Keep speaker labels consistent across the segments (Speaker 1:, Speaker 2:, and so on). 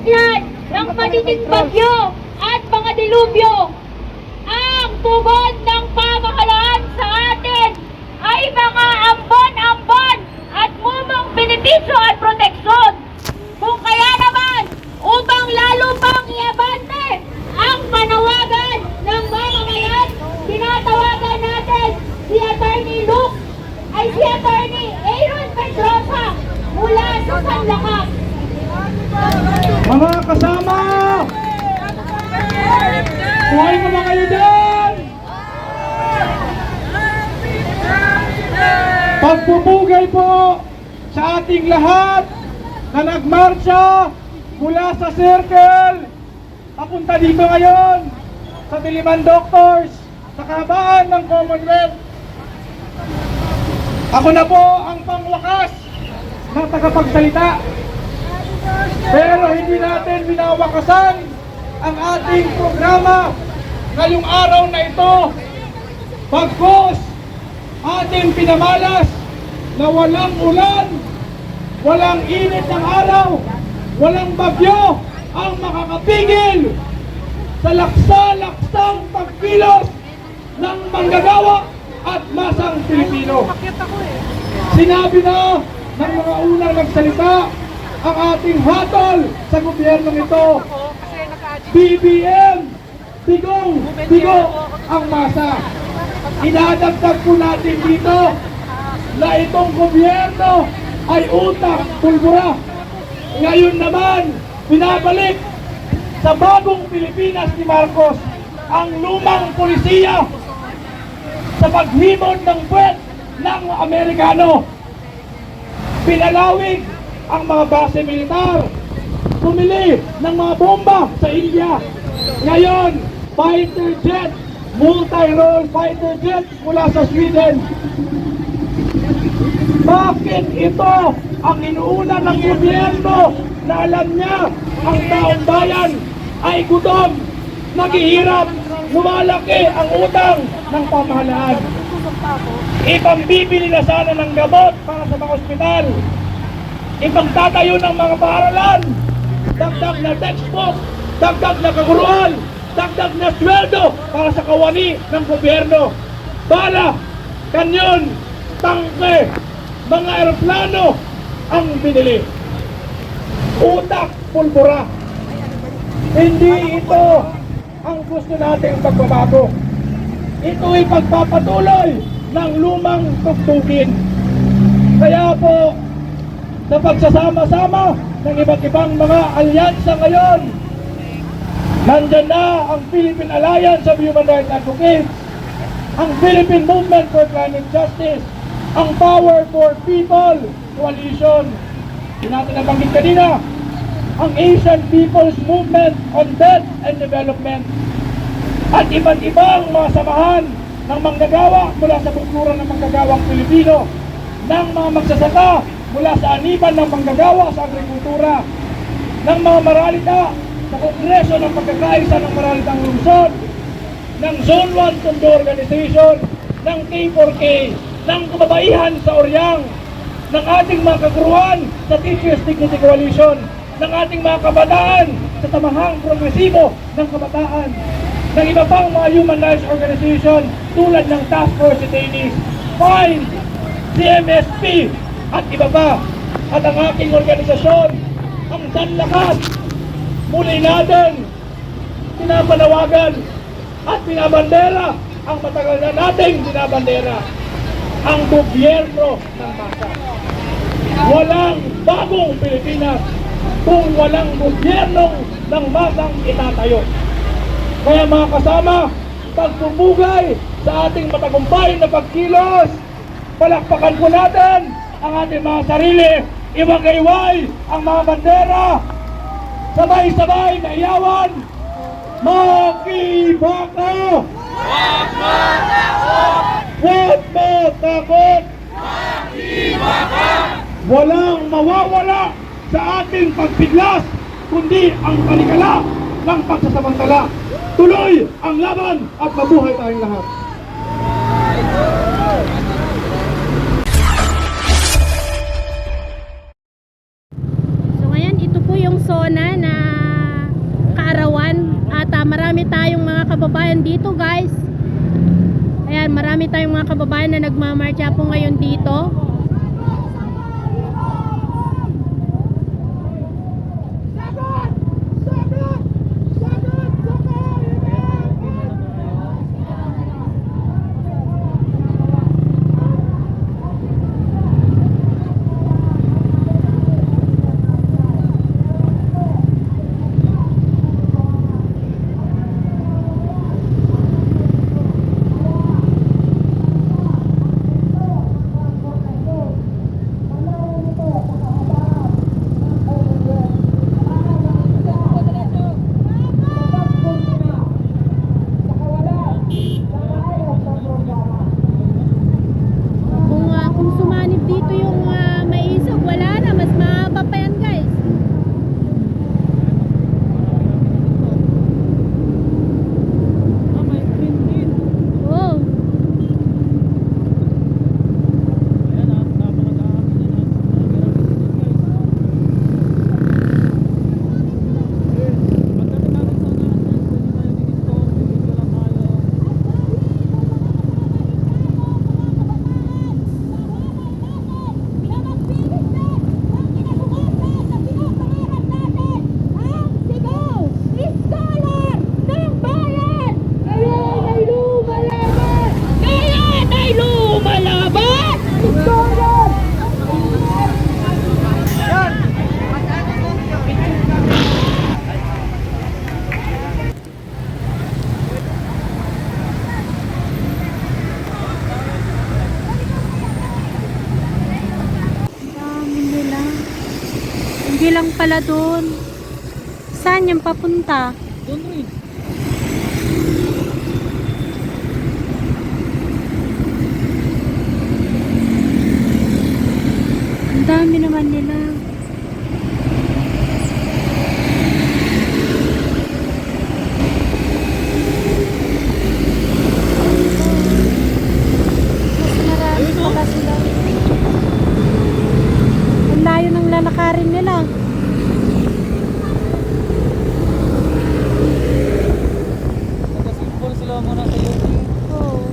Speaker 1: pagkidlat ng matinding bagyo at mga dilubyo. Ang tugon ng pamahalaan sa atin ay mga ambon-ambon at mumong benepisyo at proteksyon. Kung kaya naman, upang lalo pang iabante ang panawagan ng mamamayan, tinatawagan natin si Attorney Luke ay si Attorney Aaron Pedrosa mula sa Sanlakas.
Speaker 2: Mga kasama! Buhay mo ba kayo dyan? Pagpupugay po sa ating lahat na nagmarsya mula sa circle papunta dito ngayon sa Diliman Doctors sa kahabaan ng Commonwealth. Ako na po ang pangwakas ng tagapagsalita. Pero hindi natin binawakasan ang ating programa ngayong araw na ito. Pagkos ating pinamalas na walang ulan, walang init ng araw, walang bagyo ang makakapigil sa laksa-laksang pagkilos ng manggagawa at masang Pilipino. Sinabi na ng mga unang nagsalita ang ating hatol sa gobyernong ito. BBM, bigo ang masa. Idadagdag po natin dito na itong gobyerno ay utak, pulbura. Ngayon naman, binabalik sa bagong Pilipinas ni Marcos ang lumang polisiya sa paghimod ng puwet ng Amerikano. Pinalawig ang mga base militar, bumili ng mga bomba sa India. Ngayon, fighter jet, multi-role fighter jet mula sa Sweden. Bakit ito ang inuuna ng gobyerno na alam niya ang taong bayan ay gutom, naghihirap, lumalaki ang utang ng pamahalaan? Ipambibili na sana ng gamot para sa mga ospital, ipagtatayo ng mga paaralan, dagdag na textbook, dagdag na kaguruan, dagdag na sweldo para sa kawani ng gobyerno. Bala, kanyon, tangke, mga aeroplano ang binili. Utak, pulbura. Hindi ito ang gusto nating pagbabago. Ito'y pagpapatuloy ng lumang tugtugin. Kaya po, sa pagsasama-sama ng iba't ibang mga alyansa ngayon, nandyan na ang Philippine Alliance of Human Rights Advocates, ang Philippine Movement for Climate Justice, ang Power for People Coalition, hindi natin nabanggit kanina, ang Asian People's Movement on Death and Development, at iba't ibang mga samahan ng manggagawa mula sa kultura ng manggagawang Pilipino, ng mga magsasaka mula sa aniban ng manggagawa sa agrikultura, ng mga maralita sa Kongreso ng Pagkakaisa ng Maralitang Lungsod, ng Zone 1 Tondo Organization, ng K4K, ng kababaihan sa Oryang, ng ating mga kaguruan sa Teachers Dignity Coalition, ng ating mga kabataan sa Tamahang Progresibo ng Kabataan, ng iba pang mga human rights organization tulad ng Task Force Detainees, FIND, CMSP, at iba pa. At ang aking organisasyon, ang Sanlakas, muli natin pinapanawagan at pinabandera ang matagal na nating pinabandera, ang gobyerno ng masa. Walang bagong Pilipinas kung walang gobyernong ng masang itatayo. Kaya mga kasama, pagpupugay sa ating matagumpay na pagkilos, palakpakan po natin ang ating mga sarili, iwagayway ang mga bandera, sabay-sabay na iyawan, Makibaka!
Speaker 3: Huwag matakot!
Speaker 2: Huwag matakot!
Speaker 3: Makibaka!
Speaker 2: Walang mawawala sa ating pagpiglas, kundi ang kanikala ng pagsasamantala. Tuloy ang laban at mabuhay tayong lahat.
Speaker 4: So ngayon, ito po yung zona na Marami tayong mga kababayan na nagmamarcha po ngayon dito. Kung sumanib dito yung may isog, wala na, mas mahaba pa yan, guys. Oh. Hindi lang pala doon. Saan yung papunta?
Speaker 2: Doon rin.
Speaker 4: Ang dami naman nila. Mas marami pala sila. Ang layo ng lalakarin nila.
Speaker 2: Nagasimbol sila muna sa iyo.
Speaker 4: Oo.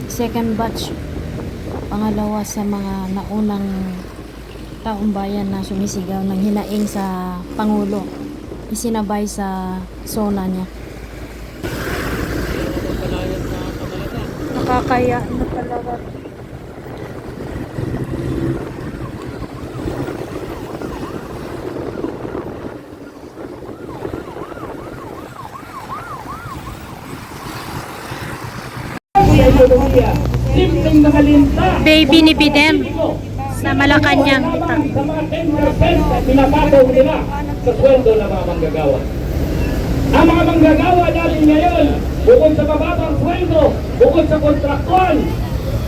Speaker 4: Second batch. Pangalawa sa mga naunang taong bayan na sumisigaw ng hinaing sa Pangulo. Isinabay sa zona niya. Nakakaya na talaga.
Speaker 2: Simpleng nakalinta.
Speaker 4: Baby ni Bidem sa Malacanang.
Speaker 2: Sa mga 10% na pinapataw nila sa sweldo ng mga manggagawa. Ang mga manggagawa natin ngayon, bukod sa mababang sweldo, bukod sa kontraktual,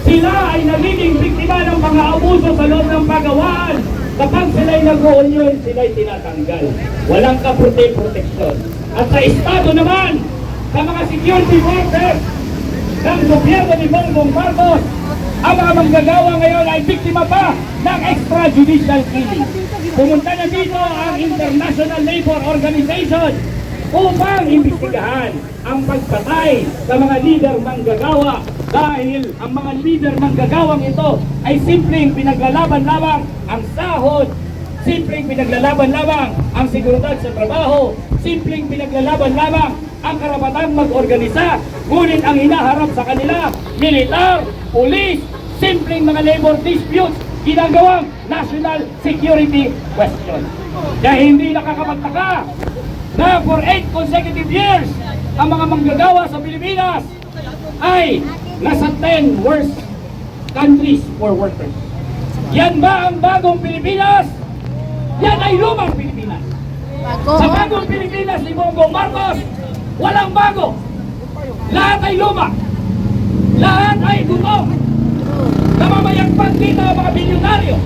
Speaker 2: sila ay nagiging biktima ng mga abuso sa loob ng pagawaan. Kapag sila'y nag-reunion, sila'y tinatanggal. Walang kaproteksyon. At sa estado naman, sa mga security forces ng gobyerno ni Bongbong Marcos, ang mga manggagawa ngayon ay biktima pa ng extrajudicial killing. Pumunta na dito ang International Labor Organization upang imbestigahan ang pagpatay sa mga lider manggagawa dahil ang mga lider manggagawang ito ay simpleng pinaglalaban lamang ang sahod, simpleng pinaglalaban lamang ang seguridad sa trabaho, simpleng pinaglalaban lamang ang karapatang mag-organisa, ngunit ang hinaharap sa kanila, militar, pulis, simpleng mga labor disputes, ginagawang national security question. Kaya hindi nakakapagtaka na for 8 consecutive years, ang mga manggagawa sa Pilipinas ay nasa 10 worst countries for workers. Yan ba ang bagong Pilipinas? Yan ay lumang Pilipinas. Sa bagong Pilipinas ni Bongbong Marcos, walang bago. Lahat ay luma. Lahat ay gutom. Namamayagpag dito ang mga bilyonaryo.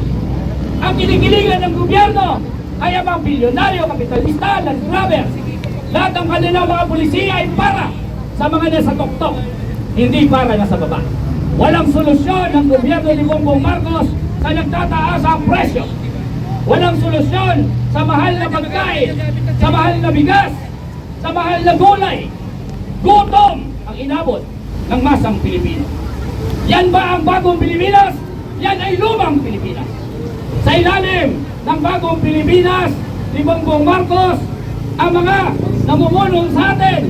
Speaker 2: Ang kinikilingan ng gobyerno ay ang mga bilyonaryo, kapitalista, land grabbers. Lahat ng kanilang mga pulisiya ay para sa mga nasa tuktok, hindi para nasa baba. Walang solusyon ng gobyerno ni Bongbong Marcos sa nagtataas ang presyo. Walang solusyon sa mahal na pagkain, sa mahal na bigas, sa mahal na gulay, gutom ang inabot ng masang Pilipino. Yan ba ang bagong Pilipinas? Yan ay lumang Pilipinas. Sa ilalim ng bagong Pilipinas ni Bongbong Marcos, ang mga namumuno sa atin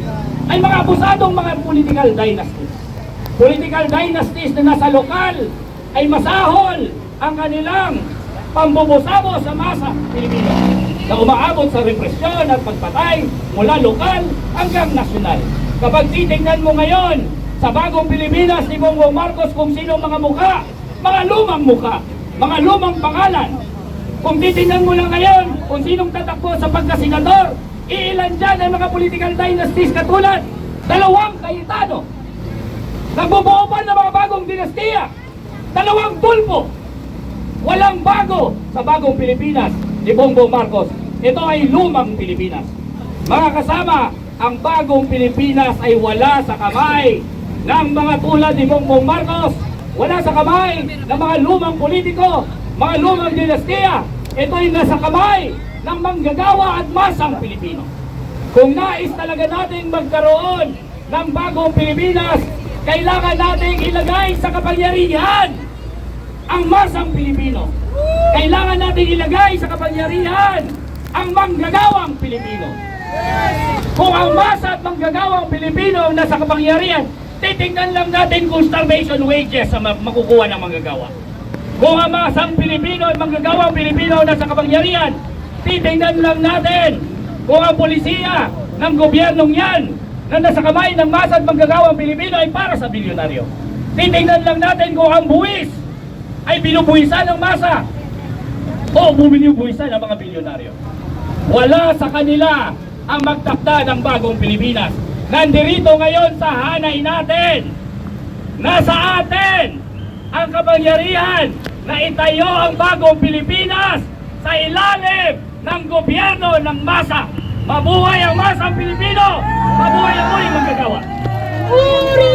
Speaker 2: ay mga abusadong mga political dynasties. Political dynasties na nasa lokal ay masahol ang kanilang pambubusabo sa masa Pilipino na umaabot sa represyon at pagpatay mula lokal hanggang nasyonal. Kapag titingnan mo ngayon sa bagong Pilipinas ni Bongbong Marcos kung sino ang mga mukha, mga lumang mukha, mga lumang pangalan. Kung titingnan mo lang ngayon kung sinong tatakbo sa pagkasenador, iilan dyan ay mga political dynasties katulad 2 Cayetano. Nagbubuo pa ng mga bagong dinastiya, 2 tulpo. Walang bago sa bagong Pilipinas ni Bongbong Marcos. Ito ay lumang Pilipinas. Mga kasama, ang bagong Pilipinas ay wala sa kamay ng mga tulad ni Bongbong Marcos. Wala sa kamay ng mga lumang politiko, mga lumang dinastiya. Ito ay nasa kamay ng manggagawa at masang Pilipino. Kung nais talaga natin magkaroon ng bagong Pilipinas, kailangan natin ilagay sa kapangyarihan ang masang Pilipino. Kailangan natin ilagay sa kapangyarihan ang manggagawang Pilipino. Kung ang masa at manggagawang Pilipino nasa kapangyarihan, titingnan lang natin kung starvation wages ang makukuha ng manggagawa. Kung ang masang Pilipino at manggagawang Pilipino nasa kapangyarihan, titingnan lang natin kung ang polisiya ng gobyernong yan na nasa kamay ng masa at manggagawang Pilipino ay para sa bilyonaryo. Titingnan lang natin kung ang buwis ay binubuwisan ng masa o buminubuwisan ng mga bilyonaryo. Wala sa kanila ang magtakda ng bagong Pilipinas. Nandirito ngayon sa hanay natin. Nasa atin ang kapangyarihan na itayo ang bagong Pilipinas sa ilalim ng gobyerno ng masa. Mabuhay ang masang Pilipino! Mabuhay ang muling manggagawa!
Speaker 1: Puri